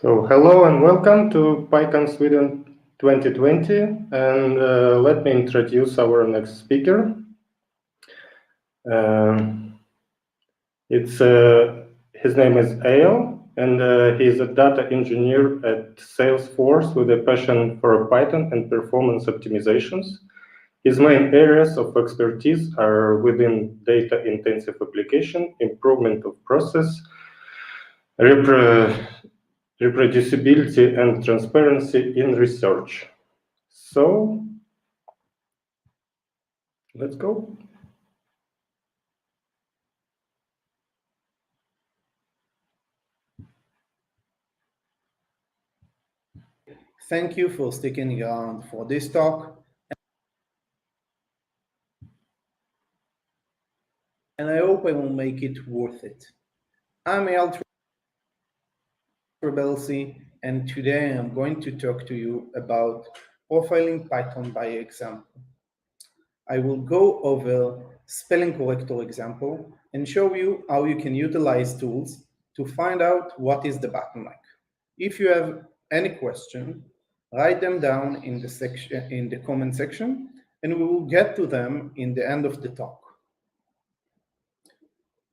So hello and welcome to PyCon Sweden 2020, and let me introduce our next speaker. His name is Eyal, and he's a data engineer at Salesforce with a passion for Python and performance optimizations. His main areas of expertise are within data-intensive application, improvement of process, reproducibility and transparency in research. So let's go. Thank you for sticking around for this talk, and I hope I will make it worth it. I'm Eyal Trabelsi, and today I'm going to talk to you about profiling Python by example. I will go over spelling corrector example and show you how you can utilize tools to find out what is the bottleneck. If you have any question, write them down in the comment section, and we will get to them in the end of the talk.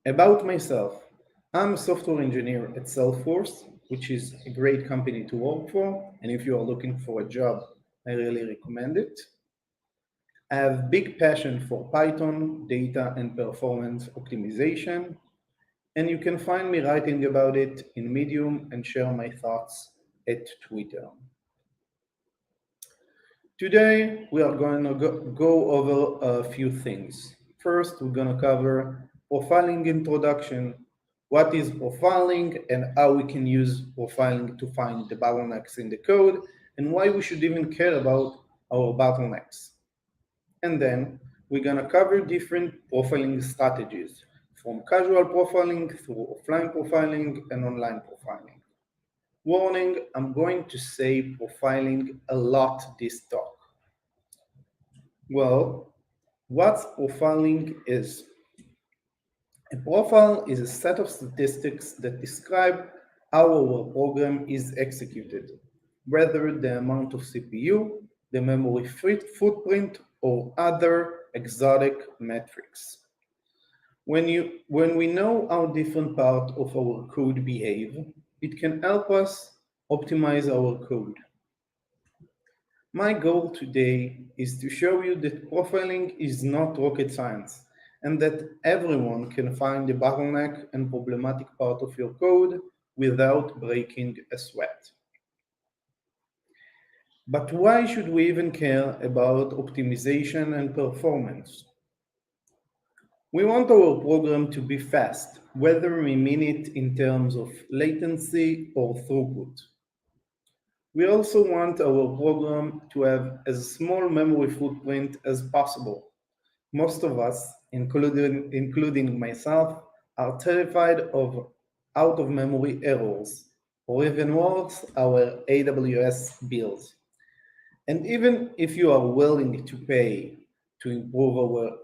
About myself, I'm a software engineer at Salesforce, which is a great company to work for, and if you are looking for a job, I really recommend it. I have big passion for Python, data, and performance optimization, and you can find me writing about it in Medium and share my thoughts at Twitter. Today, we are going to go over a few things. First, we're going to cover profiling introduction, what is profiling and how we can use profiling to find the bottlenecks in the code, and why we should even care about our bottlenecks. And then we're going to cover different profiling strategies, from casual profiling through offline profiling and online profiling. Warning, I'm going to say profiling a lot this talk. Well, what profiling is? A profile is a set of statistics that describe how our program is executed, whether the amount of CPU, the memory footprint, or other exotic metrics. When we know how different parts of our code behave, it can help us optimize our code. My goal today is to show you that profiling is not rocket science and that everyone can find the bottleneck and problematic part of your code without breaking a sweat. But why should we even care about optimization and performance? We want our program to be fast, whether we mean it in terms of latency or throughput. We also want our program to have as small memory footprint as possible. Most of us, including myself, are terrified of out-of-memory errors, or even worse, our AWS bills. And even if you are willing to pay to improve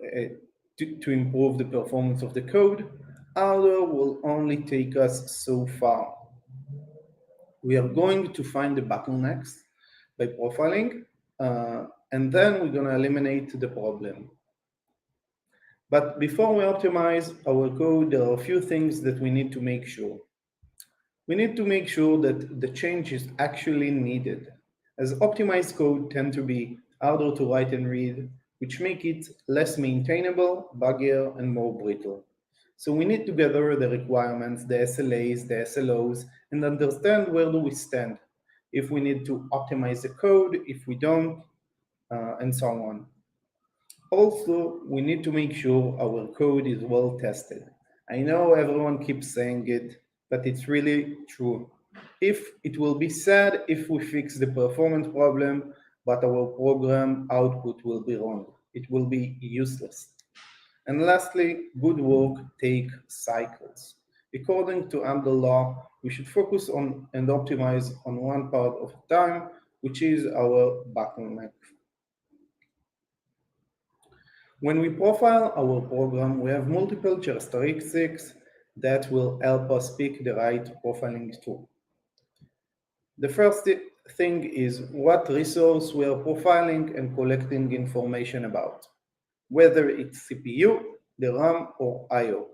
the performance of the code, hardware will only take us so far. We are going to find the bottlenecks by profiling, and then we're going to eliminate the problem. But before we optimize our code, there are a few things that we need to make sure. We need to make sure that the change is actually needed, as optimized code tend to be harder to write and read, which make it less maintainable, buggier, and more brittle. So we need to gather the requirements, the SLAs, the SLOs, and understand where do we stand, if we need to optimize the code, if we don't, and so on. Also, we need to make sure our code is well tested. I know everyone keeps saying it, but it's really true. It will be sad if we fix the performance problem, but our program output will be wrong. It will be useless. And lastly, good work takes cycles. According to AMDA law, we should focus on and optimize on one part of the time, which is our bottleneck. When we profile our program, we have multiple characteristics that will help us pick the right profiling tool. The first thing is what resource we are profiling and collecting information about, whether it's CPU, the RAM, or I/O.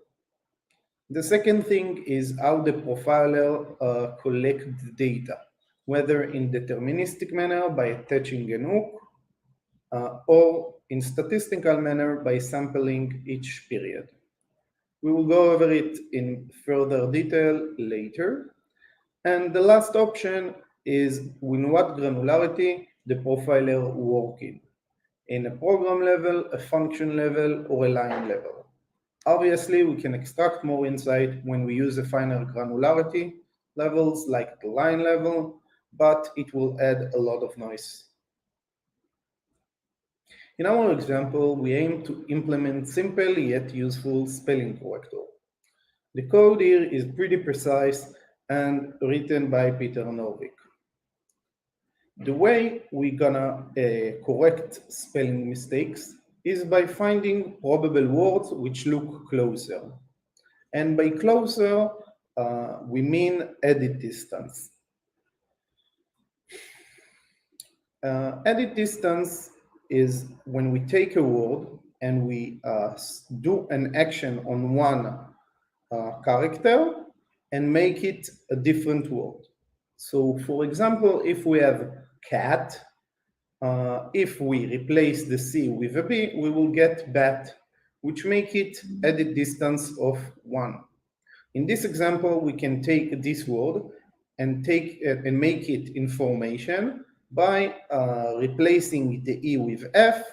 The second thing is how the profiler collects the data, whether in deterministic manner by attaching an hook, or in statistical manner by sampling each period. We will go over it in further detail later. And the last option is in what granularity the profiler works in a program level, a function level, or a line level. Obviously, we can extract more insight when we use a finer granularity levels like the line level, but it will add a lot of noise. In our example, we aim to implement simple yet useful spelling corrector. The code here is pretty precise and written by Peter Norvig. The way we're gonna correct spelling mistakes is by finding probable words which look closer. And by closer, we mean edit distance. Edit distance is when we take a word and we do an action on one character and make it a different word. So for example, if we have cat, if we replace the C with a B, we will get bat, which make it edit distance of 1. In this example, we can take this word and make it information by replacing the E with F,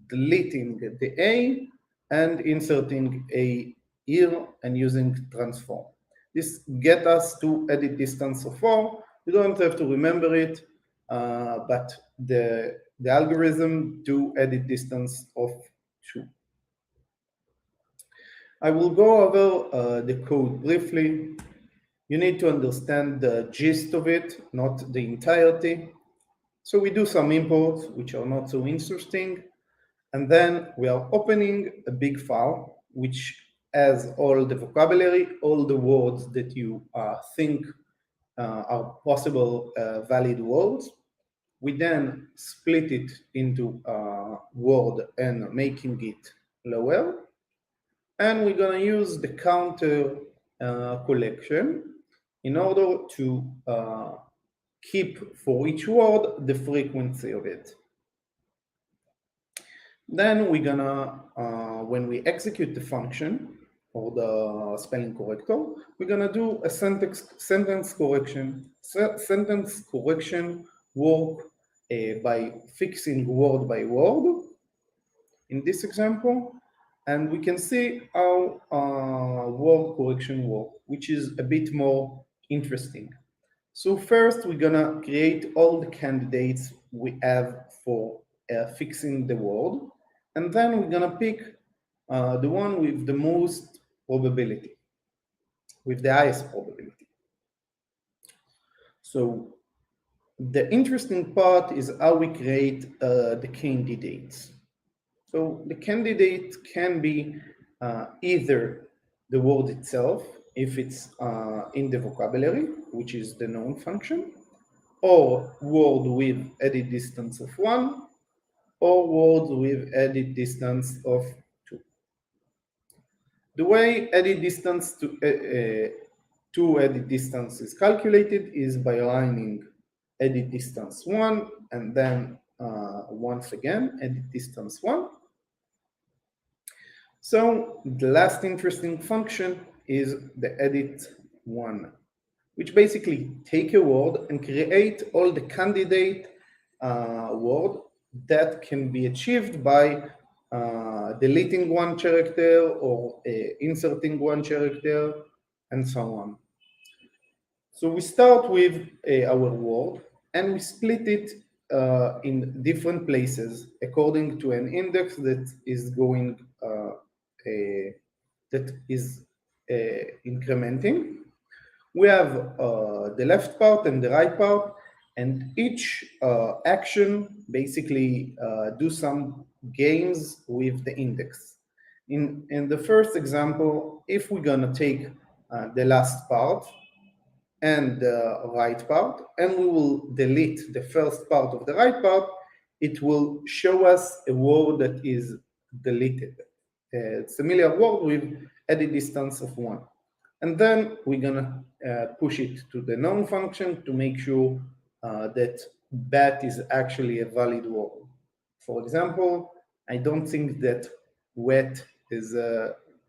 deleting the A, and inserting A here and using transform. This gets us to edit distance of 4. You don't have to remember it, but the algorithm do edit distance of 2. I will go over the code briefly. You need to understand the gist of it, not the entirety. So we do some imports, which are not so interesting. And then we are opening a big file, which has all the vocabulary, all the words that you think are possible valid words. We then split it into word and making it lower. And we're going to use the counter collection in order to keep for each word the frequency of it. Then we're gonna, when we execute the function or the spelling corrector, we're gonna do a sentence correction. Sentence correction work by fixing word by word in this example, and we can see how word correction work, which is a bit more interesting. So first, we're gonna create all the candidates we have for fixing the word, and then we're gonna pick the one with the most probability, with the highest probability. So the interesting part is how we create the candidates. So the candidate can be either the word itself, if it's in the vocabulary, which is the known function, or word with edit distance of 1, or words with edit distance of 2. The way edit distance to edit distance is calculated is by aligning edit distance 1 and then once again edit distance 1. So the last interesting function is the edit 1, which basically take a word and create all the candidate word that can be achieved by deleting one character or inserting one character and so on. So we start with our word and we split it in different places according to an index that is going that is incrementing. We have the left part and the right part, and each action basically do some games with the index. In the first example, if we're gonna take the last part and the right part, and we will delete the first part of the right part, it will show us a word that is deleted. It's a familiar word with edit distance of 1. And then we're gonna push it to the known function to make sure that bat is actually a valid word. For example, I don't think that wet is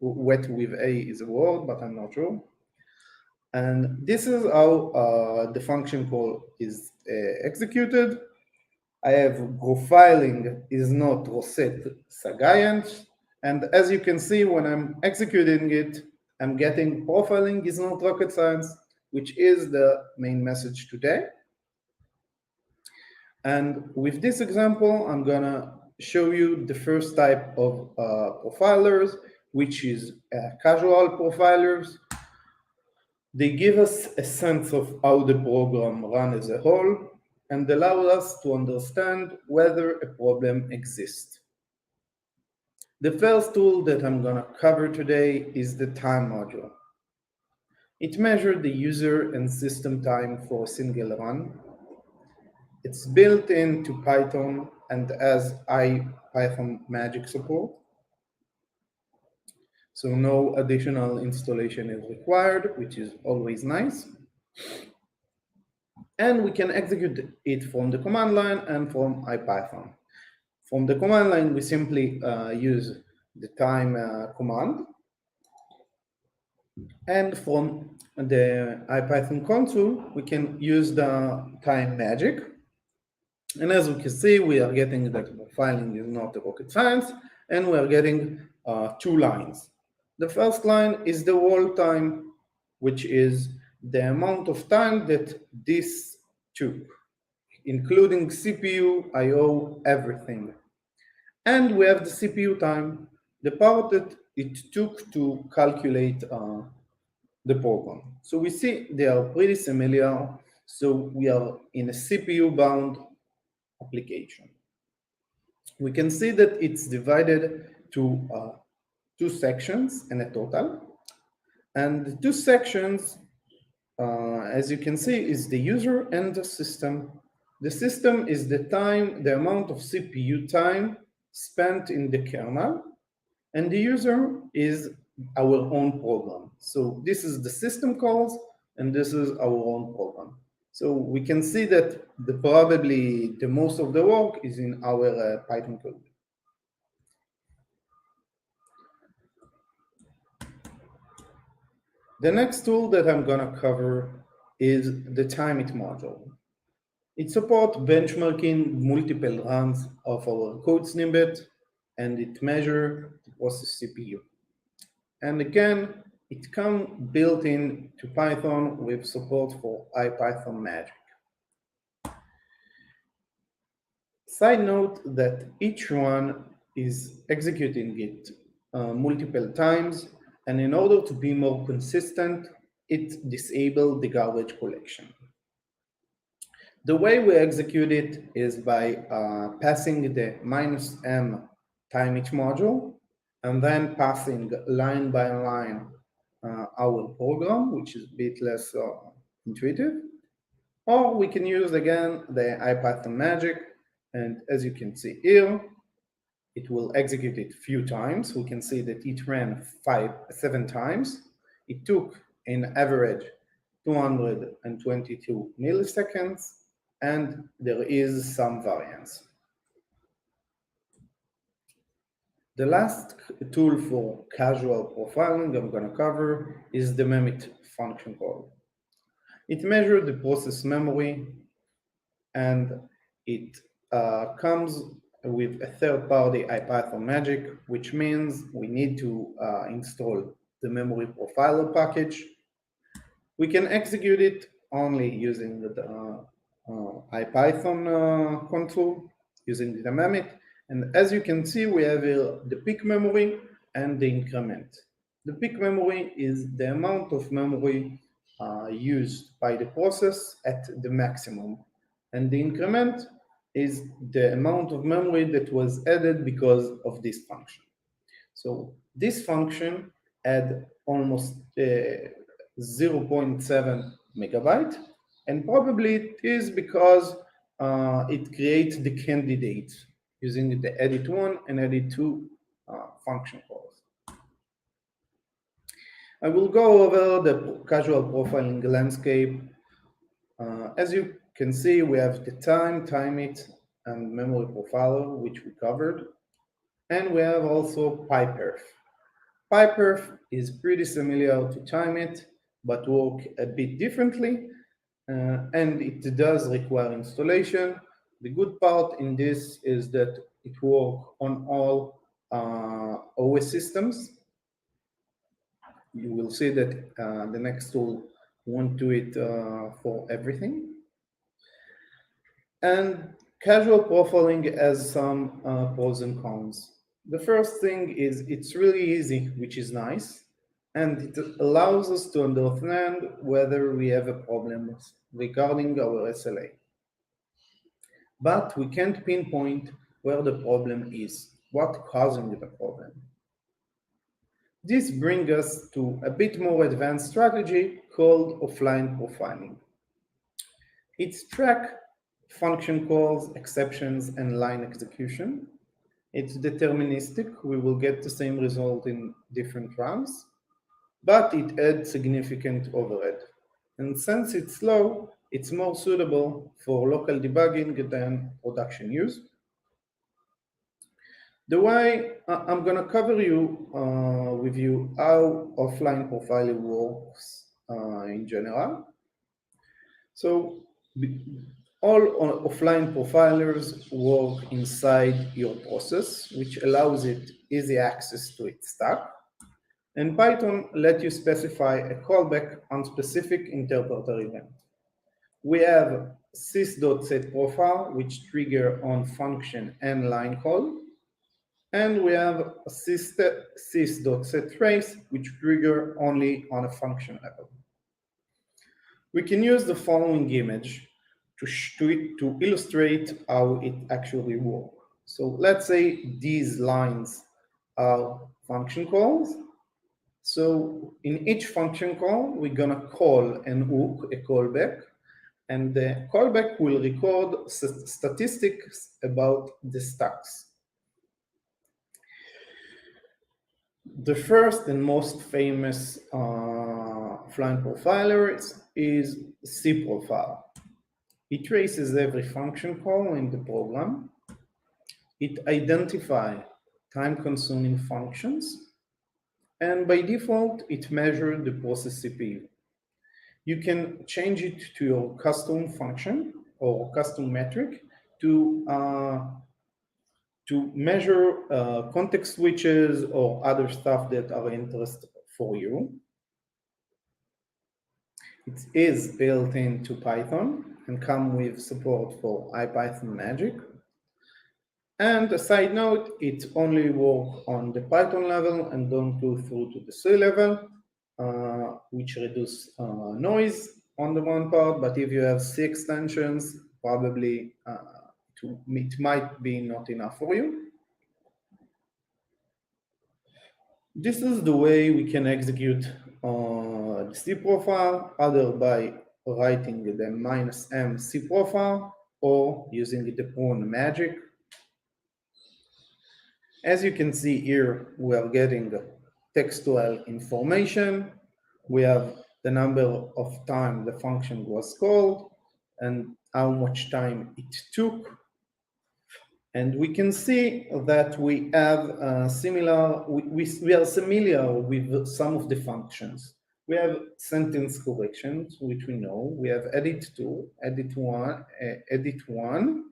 wet with a is a word, but I'm not sure. And this is how the function call is executed. I have profiling is not Rosette Sagayant. And as you can see, when I'm executing it, I'm getting profiling is not rocket science, which is the main message today. And with this example, I'm gonna show you the first type of profilers, which is casual profilers. They give us a sense of how the program runs as a whole and allow us to understand whether a problem exists. The first tool that I'm going to cover today is the time module. It measures the user and system time for a single run. It's built into Python and has IPython magic support. So no additional installation is required, which is always nice. And we can execute it from the command line and from IPython. From the command line, we simply use the time command. And from the IPython console, we can use the time magic. And as we can see, we are getting that profiling is not a rocket science, and we are getting 2 lines. The first line is the wall time, which is the amount of time that this took, including CPU, I/O, everything. And we have the CPU time, the part that it took to calculate the program. So we see they are pretty similar. So we are in a CPU-bound application. We can see that it's divided to 2 sections and a total. And the 2 sections, as you can see, is the user and the system. The system is the time, the amount of CPU time spent in the kernel, and the user is our own program. So this is the system calls, and this is our own program. So we can see that probably the most of the work is in our Python code. The next tool that I'm gonna cover is the timeit module. It supports benchmarking multiple runs of our code snippet, and it measures the process CPU. And again, it comes built in to Python with support for IPython magic. Side note that each one is executing it multiple times, and in order to be more consistent, it disables the garbage collection. The way we execute it is by passing the -m timeit module, and then passing line by line our program, which is a bit less intuitive. Or we can use again the IPython magic, and as you can see here, it will execute it a few times. We can see that it ran 7 times. It took in average 222 milliseconds, and there is some variance. The last tool for casual profiling I'm going to cover is the memeit function call. It measures the process memory, and it comes with a third-party IPython magic, which means we need to install the memory profiler package. We can execute it only using the IPython console, using the memeit. And as you can see, we have here the peak memory and the increment. The peak memory is the amount of memory used by the process at the maximum. And the increment is the amount of memory that was added because of this function. So this function had almost 0.7 megabyte, and probably it is because it creates the candidate using the edit1 and edit2 function calls. I will go over the casual profiling landscape. As you can see, we have the time it, and memory profiler, which we covered. And we have also PyPerf. PyPerf is pretty similar to timeit, but work a bit differently. And it does require installation. The good part in this is that it works on all OS systems. You will see that the next tool won't do it for everything. And casual profiling has some pros and cons. The first thing is it's really easy, which is nice, and it allows us to understand whether we have a problem regarding our SLA. But we can't pinpoint where the problem is, what's causing the problem. This brings us to a bit more advanced strategy called offline profiling. It's track function calls, exceptions, and line execution. It's deterministic. We will get the same result in different runs, but it adds significant overhead. And since it's slow, it's more suitable for local debugging than production use. The way I'm going to cover with you how offline profiling works in general. So all offline profilers work inside your process, which allows it easy access to its stack. And Python lets you specify a callback on specific interpreter event. We have sys.setProfile, which trigger on function and line call. And we have sys.setTrace, which trigger only on a function level. We can use the following image to illustrate how it actually works. So let's say these lines are function calls. So in each function call, we're gonna call and hook a callback, and the callback will record statistics about the stacks. The first and most famous offline profiler is cprofile. It traces every function call in the program. It identifies time-consuming functions, and by default, it measures the process CPU. You can change it to your custom function or custom metric to measure context switches or other stuff that are interest for you. It is built into Python and come with support for IPython Magic. And a side note, it only works on the Python level and don't go through to the C level, which reduce noise on the one part, but if you have C extensions, probably it might be not enough for you. This is the way we can execute the C profile, either by writing the -m C profile or using the pawn magic. As you can see here, we are getting textual information. We have the number of time the function was called and how much time it took. And we can see that we have we are familiar with some of the functions. We have sentence corrections, which we know. We have edit2, edit1,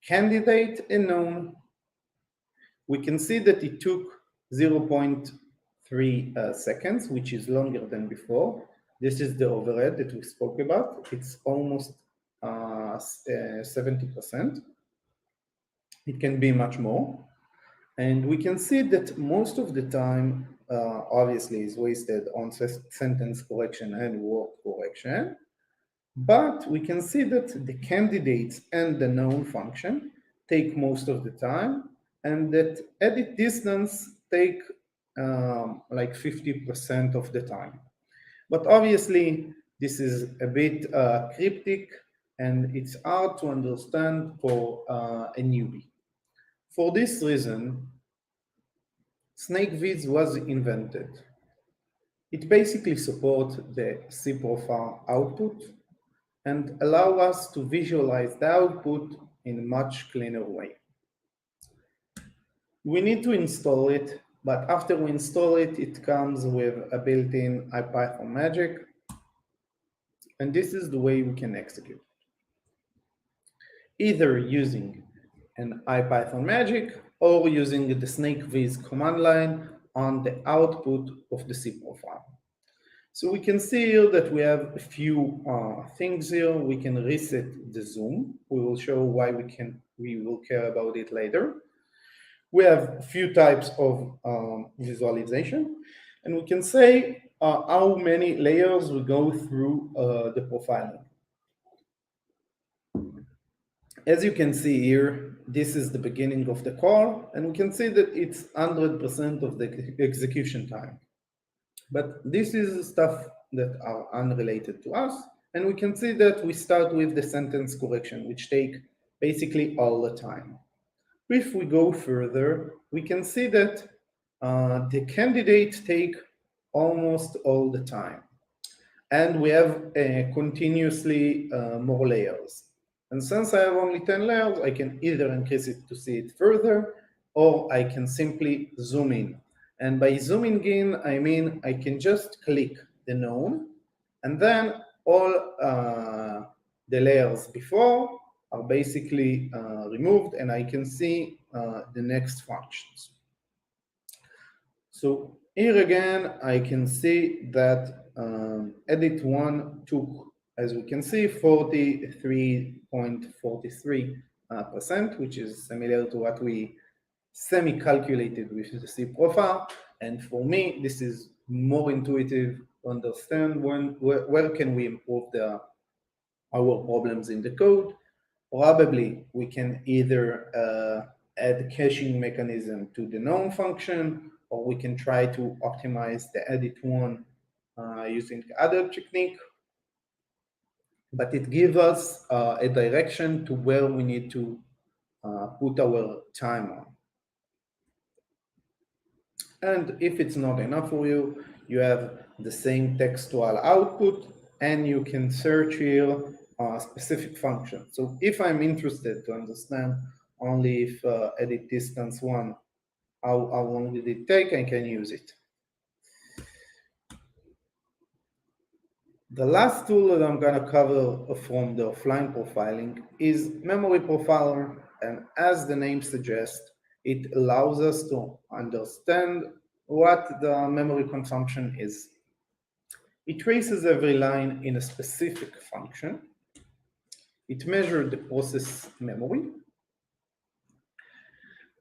candidate, and known. We can see that it took 0.3 seconds, which is longer than before. This is the overhead that we spoke about. It's almost 70%. It can be much more. And we can see that most of the time, obviously, is wasted on sentence correction and word correction. But we can see that the candidates and the known function take most of the time, and that edit distance take like 50% of the time. But obviously, This is a bit cryptic and it's hard to understand for a newbie. For this reason, SnakeViz was invented. It basically supports the cProfile output and allow us to visualize the output in a much cleaner way. We need to install it, but after we install it, it comes with a built-in IPython magic, and this is the way we can execute. Either using an IPython magic or using the SnakeViz command line on the output of the cProfile. So we can see here that we have a few things here. We can reset the zoom. We will show why we will care about it later. We have a few types of visualization, and we can say how many layers we go through the profiling. As you can see here, this is the beginning of the call, and we can see that it's 100% of the execution time. But this is stuff that are unrelated to us, and we can see that we start with the sentence correction, which take basically all the time. If we go further, we can see that the candidates take almost all the time, and we have continuously more layers. And since I have only 10 layers, I can either increase it to see it further, or I can simply zoom in. And by zooming in, I mean I can just click the node, and then all the layers before are basically removed, and I can see the next functions. So here again, I can see that edit one took, as we can see, 43.43%, which is similar to what we semi-calculated with the cProfile. And for me, this is more intuitive to understand where can we improve our problems in the code. Probably we can either add caching mechanism to the known function, or we can try to optimize the edit one using other technique. But it gives us a direction to where we need to put our time on. And if it's not enough for you, you have the same textual output, and you can search here a specific function. So if I'm interested to understand only if edit distance one, how long did it take, I can use it. The last tool that I'm going to cover from the offline profiling is Memory Profiler, and as the name suggests, it allows us to understand what the memory consumption is. It traces every line in a specific function. It measures the process memory,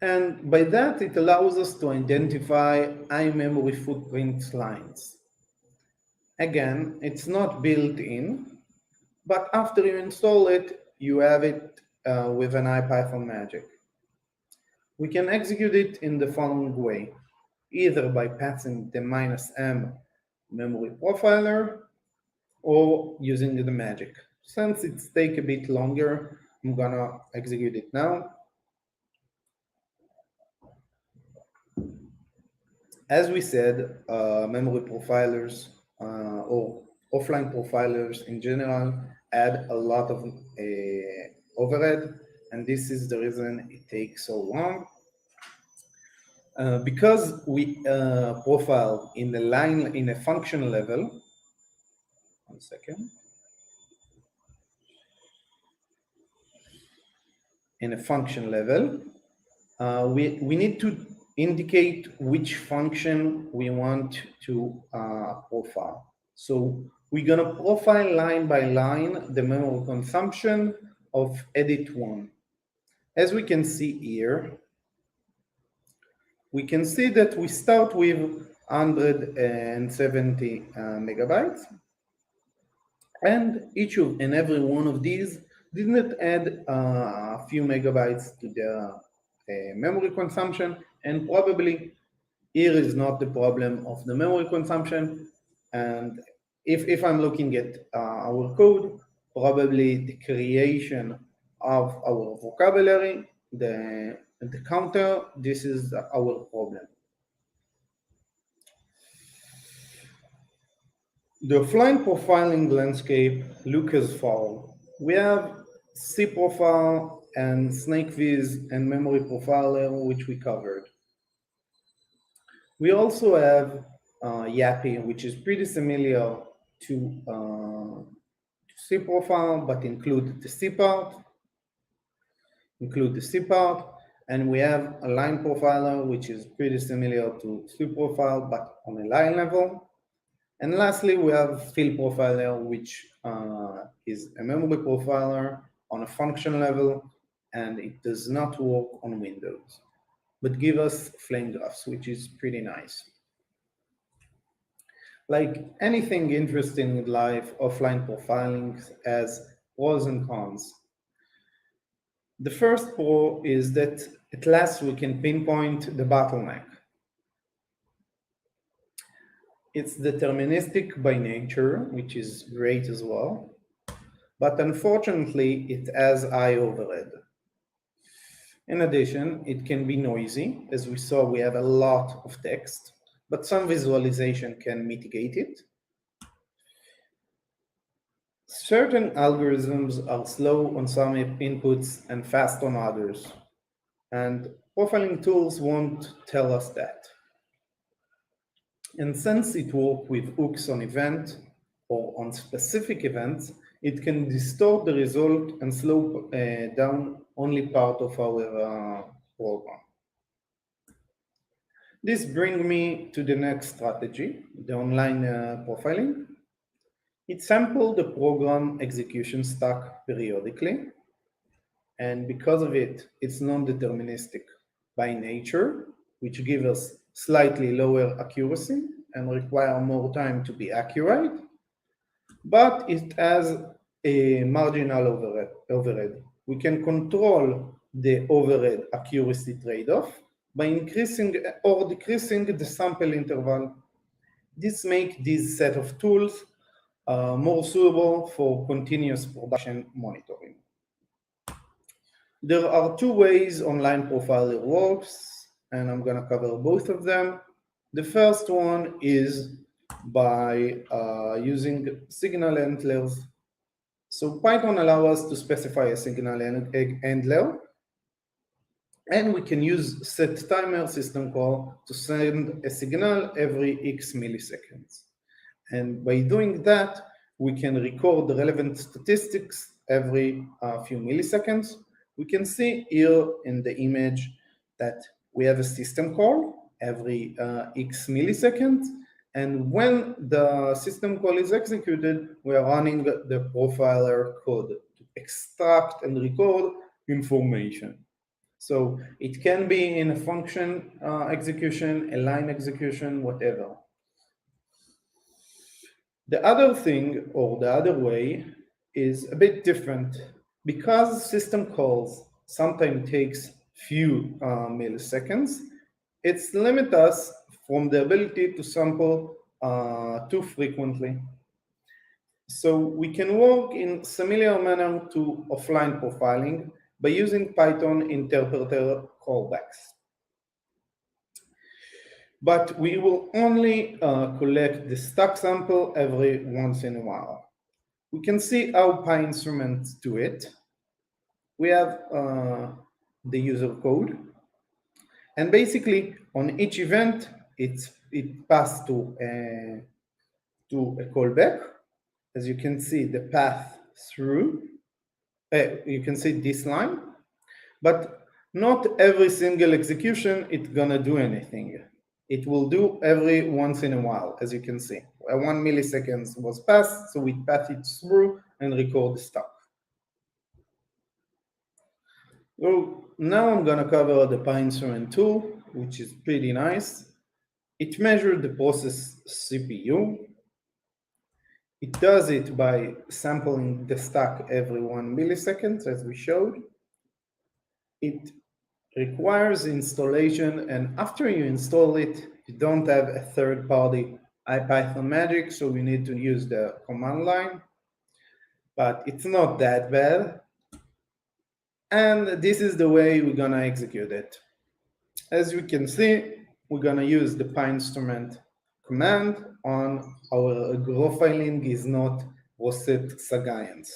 and by that it allows us to identify high memory footprint lines. Again, it's not built in, but after you install it, you have it with an IPython magic. We can execute it in the following way, either by passing the -m memory profiler or using the magic. Since it's take a bit longer, I'm gonna execute it now. As we said, memory profilers or offline profilers in general add a lot of overhead, and this is the reason it takes so long. Because we profile in the line in a function level. One second. In a function level, we need to indicate which function we want to profile. So we're going to profile line by line the memory consumption of edit one. As we can see here, we can see that we start with 170 megabytes, and each and every one of these didn't add a few megabytes to the memory consumption, and probably here is not the problem of the memory consumption, and if I'm looking at our code, probably the creation of our vocabulary, the counter, this is our problem. The offline profiling landscape looks as follows. We have C profile and SnakeViz and memory profiler, which we covered. We also have Yappy, which is pretty similar to C profile, but include the C part, and we have a line profiler, which is pretty similar to C profile, but on a line level. And lastly, we have field profiler, which is a memory profiler on a function level, and it does not work on Windows, but give us flame graphs, which is pretty nice. Like anything interesting in life, offline profiling has pros and cons. The first pro is that at last we can pinpoint the bottleneck. It's deterministic by nature, which is great as well, but unfortunately it has high overhead. In addition, it can be noisy. As we saw, we have a lot of text, but some visualization can mitigate it. Certain algorithms are slow on some inputs and fast on others, and profiling tools won't tell us that. And since it works with hooks on event or on specific events, it can distort the result and slow down only part of our program. This brings me to the next strategy, the online profiling. It samples the program execution stack periodically, and because of it, it's non-deterministic by nature, which gives us slightly lower accuracy and require more time to be accurate, but it has a marginal overhead. We can control the overhead accuracy trade-off by increasing or decreasing the sample interval. This makes this set of tools more suitable for continuous production monitoring. There are two ways online profiler works, and I'm going to cover both of them. The first one is by using signal handlers. So Python allows us to specify a signal handler, and we can use set timer system call to send a signal every X milliseconds. And by doing that, we can record the relevant statistics every few milliseconds. We can see here in the image that we have a system call every X milliseconds. And when the system call is executed, we are running the profiler code to extract and record information. So it can be in a function execution, a line execution, whatever. The other thing, or the other way, is a bit different. Because system calls sometimes takes few milliseconds, it's limit us from the ability to sample too frequently. So we can work in similar manner to offline profiling by using Python interpreter callbacks. But we will only collect the stock sample every once in a while. We can see how Pine7 do it. We have the user code, and basically on each event, it passes to a callback. As you can see, the path through. You can see this line, but not every single execution it's gonna do anything. It will do every once in a while, as you can see. 1 millisecond was passed, so we pass it through and record the stuff. So now I'm gonna cover the Pine7 tool, which is pretty nice. It measures the process CPU. It does it by sampling the stack every 1 millisecond, as we showed. It requires installation, and after you install it, you don't have a third-party IPython magic, so we need to use the command line, but it's not that bad. And this is the way we're gonna execute it. As you can see, we're gonna use the Pine7 command on our profiling is not Roset Sagacians.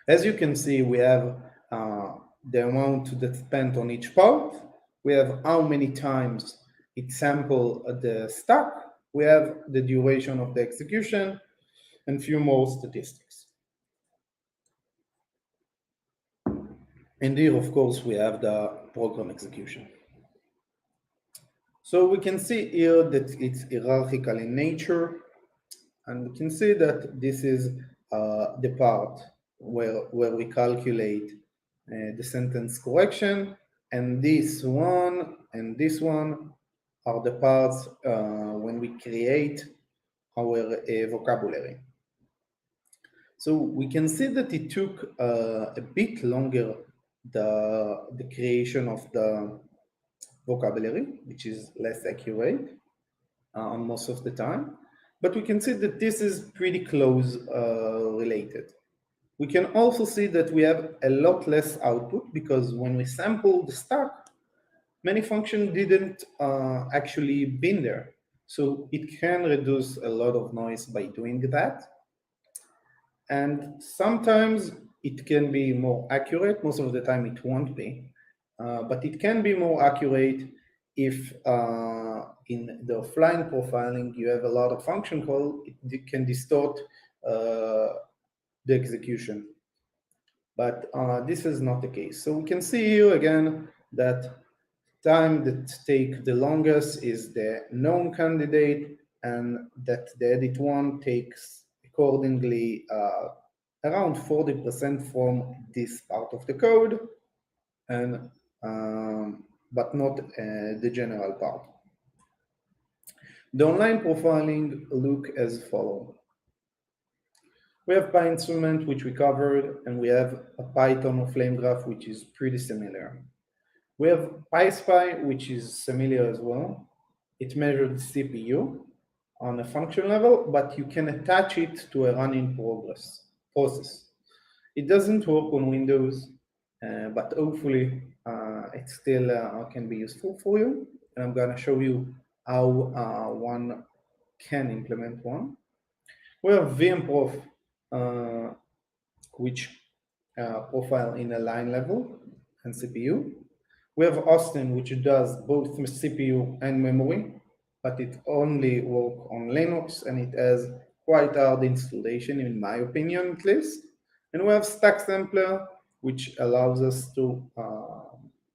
As you can see, we have the amount that's spent on each part. We have how many times it sampled the stack. We have the duration of the execution and few more statistics. And here, of course, we have the program execution. So we can see here that it's hierarchical in nature, and we can see that this is the part where we calculate the sentence correction, and this one are the parts when we create our vocabulary. So we can see that it took a bit longer the creation of the vocabulary, which is less accurate on most of the time. But we can see that this is pretty close related. We can also see that we have a lot less output because when we sample the stack, many functions didn't actually been there. So it can reduce a lot of noise by doing that. And sometimes it can be more accurate. Most of the time it won't be. But it can be more accurate if in the offline profiling you have a lot of function call, it can distort the execution. But this is not the case. So we can see here again that time that take the longest is the known candidate, and that the edit one takes accordingly around 40% from this part of the code, and but not the general part. The online profiling look as follows. We have Pine7, which we covered, and we have a Python or Flame Graph, which is pretty similar. We have PySpy, which is similar as well. It measures CPU on a function level, but you can attach it to a running process. It doesn't work on Windows, but hopefully it still can be useful for you. And I'm gonna show you how one can implement one. We have VMProf, which profile in a line level and CPU. We have Austin, which does both CPU and memory, but it only works on Linux, and it has quite hard installation, in my opinion, at least. And we have Stack Sampler, which allows us to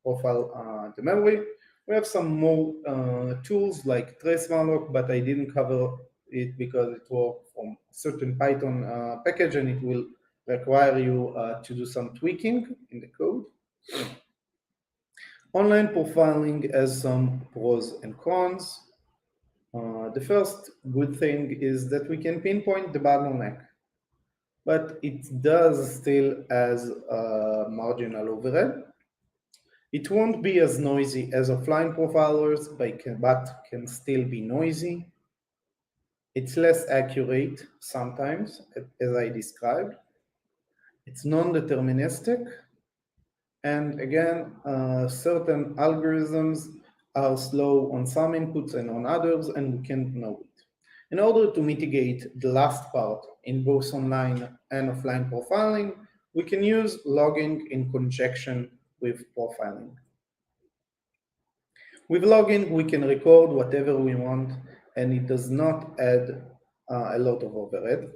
profile the memory. We have some more tools like Trace Malloc, but I didn't cover it because it works from certain Python package, and it will require you to do some tweaking in the code. Online profiling has some pros and cons. The first good thing is that we can pinpoint the bottleneck, but it does still has a marginal overhead. It won't be as noisy as offline profilers, but can still be noisy. It's less accurate sometimes, as I described. It's non-deterministic. And again, certain algorithms are slow on some inputs and on others, and we can't know it. In order to mitigate the last part in both online and offline profiling, we can use logging in conjunction with profiling. With logging, we can record whatever we want, and it does not add a lot of overhead.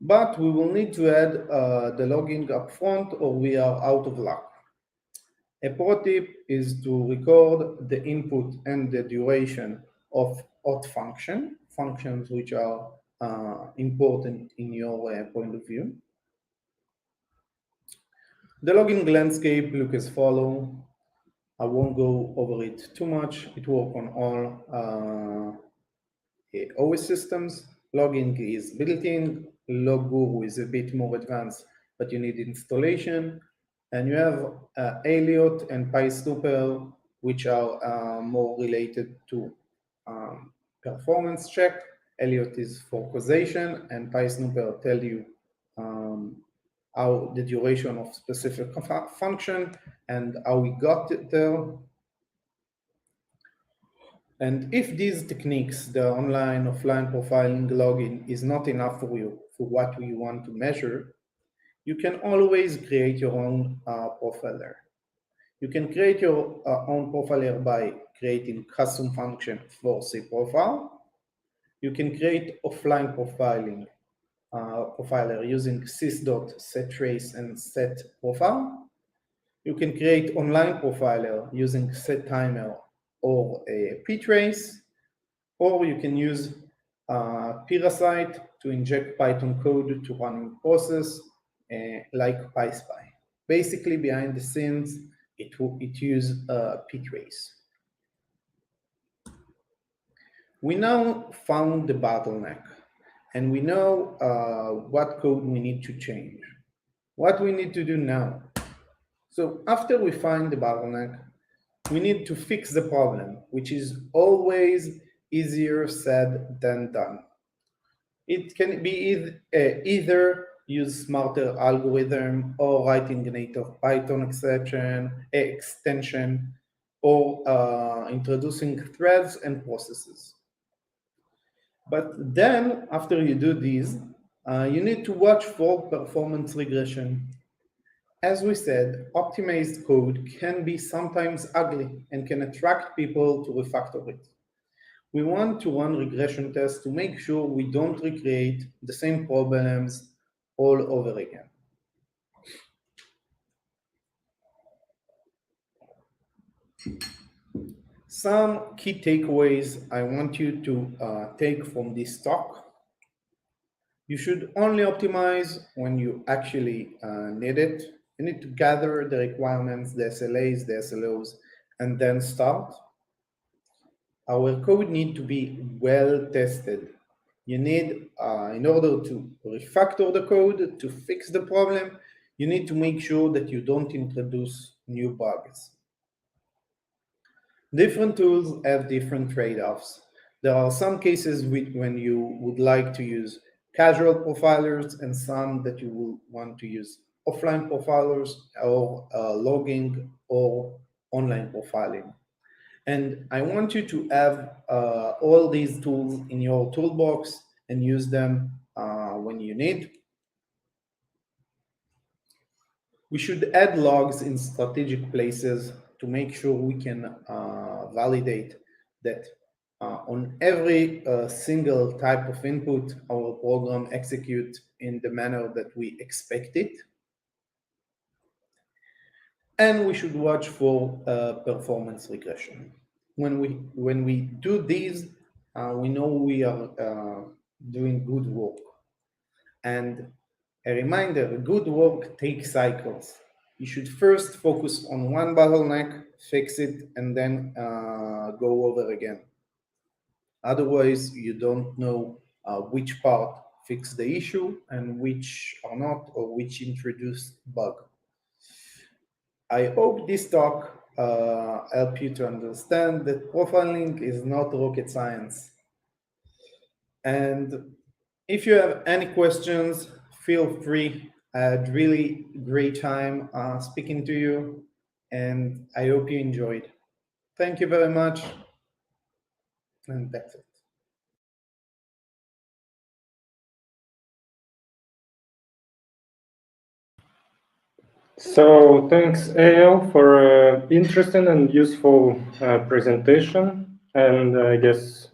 But we will need to add the logging upfront, or we are out of luck. A pro tip is to record the input and the duration of auth functions which are important in your point of view. The logging landscape look as follow. I won't go over it too much. It works on all OS systems. Logging is built-in. Logguru is a bit more advanced, but you need installation. And you have Elliot and PySnooper, which are more related to performance check. Elliot is for causation, and PySnooper tell you how the duration of specific function and how we got it there. And if these techniques, the online, offline profiling, login, is not enough for you for what we want to measure, you can always create your own profiler. You can create your own profiler by creating custom function for cProfile. You can create offline profiling profiler using sys.setTrace and setProfile. You can create online profiler using setTimer or a ptrace, or you can use Parasite to inject Python code to run in process like PySpy. Basically, behind the scenes, it uses ptrace. We now found the bottleneck, and we know what code we need to change. What we need to do now? So after we find the bottleneck, we need to fix the problem, which is always easier said than done. It can be either use smarter algorithm or writing a native Python extension, or introducing threads and processes. But then, after you do these, you need to watch for performance regression. As we said, optimized code can be sometimes ugly and can attract people to refactor it. We want to run regression tests to make sure we don't recreate the same problems all over again. Some key takeaways I want you to take from this talk. You should only optimize when you actually need it. You need to gather the requirements, the SLAs, the SLOs, and then start. Our code needs to be well tested. You need, in order to refactor the code, to fix the problem, you need to make sure that you don't introduce new bugs. Different tools have different trade-offs. There are some cases when you would like to use casual profilers and some that you will want to use offline profilers or logging or online profiling. And I want you to have all these tools in your toolbox and use them when you need. We should add logs in strategic places to make sure we can validate that on every single type of input, our program executes in the manner that we expect it. And we should watch for performance regression. When we do these, we know we are doing good work. And a reminder, good work takes cycles. You should first focus on one bottleneck, fix it, and then go over again. Otherwise, you don't know which part fixed the issue and which are not, or which introduced bug. I hope this talk helped you to understand that profiling is not rocket science. And if you have any questions, feel free. I had really great time speaking to you, and I hope you enjoyed. Thank you very much, and that's it. So thanks, Eyal, for an interesting and useful presentation. And I guess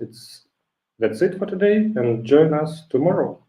that's it for today. And join us tomorrow.